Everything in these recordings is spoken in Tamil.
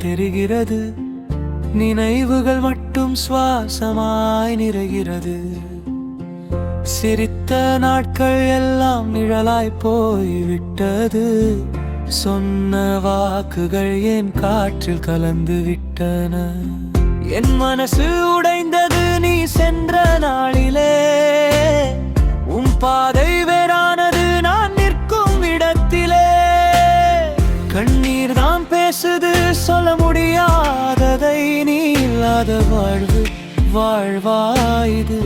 தெரிகிறது. நினைவுகள் மட்டும் சுவாசமாய் நிறைகிறது. சிரித்த நாட்கள் எல்லாம் நிழலாய் போய்விட்டது. சொன்ன வாக்குகள் என் காற்றில் கலந்து விட்டன. என் மனசு உடைந்தது நீ சென்ற நாளிலே. உன் பாதை வேறானது நான் நிற்கும் இடத்திலே. கண்ணீர் தான் பேசுது சொல்ல முடியாததை. நீ இல்லாத வாழ்வு வாழ்வாயுது.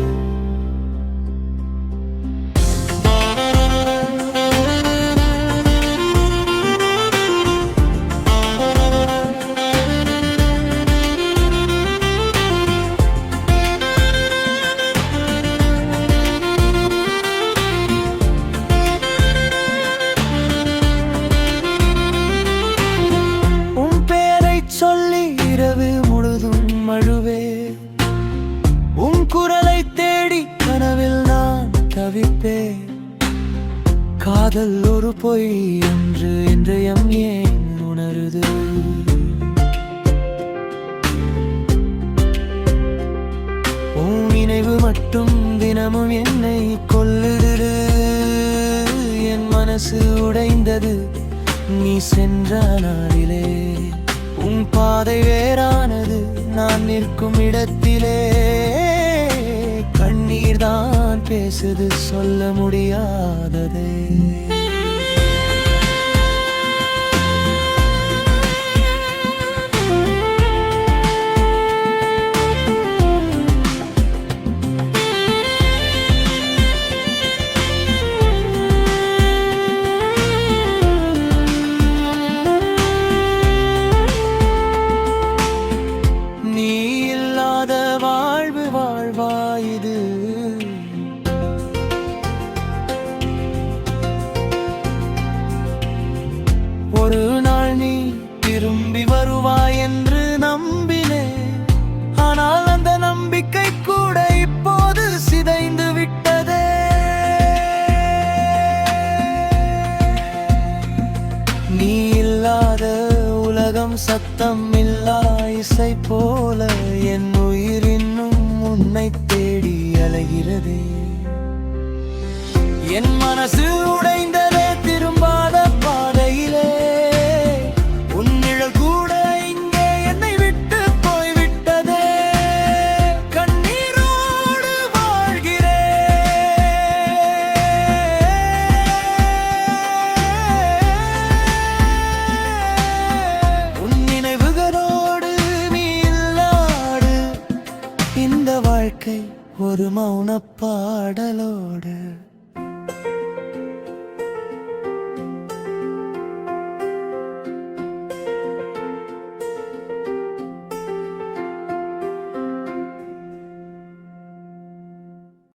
இரவு முழுதும் அழுவே. உன் குரலை தேடி கனவில் நான் தவிப்பேன். காதல் ஒரு பொய் என்று இன்றையம் ஏன் உணருது? உன் நினைவு மட்டும் தினமும் என்னை கொல்லுது. என் மனசு உடைந்தது நீ சென்ற நாளிலே. உன் பாதை வேறானது நான் நிற்கும் இடத்திலே. கண்ணீர் தான் பேசுது சொல்ல முடியாததே. வாழ்வு வாழ்வாயுது. ஒரு நாள் நீ திரும்பி வருவாய் என்று நம்பினேன். ஆனால் அந்த நம்பிக்கை கூட இப்போது சிதைந்து விட்டதே. நீ இல்லாத உலகம் சத்தம் இல்லா இசை போல. என் உயிர் இன்னும் உன்னை தேடி அலைகிறதே. என் மனசு உடைந்ததே திரும்பாத பாதையிலே. உன் நிழல் கூட இங்கே என்னை விட்டு போய்விட்டதே. கண்ணீரோடு வாழ்கிறேன். உன் நினைவுகளோடு நீ இல்லாடு. இந்த வாழ்க்கை ஒரு மௌன பாடலோடு.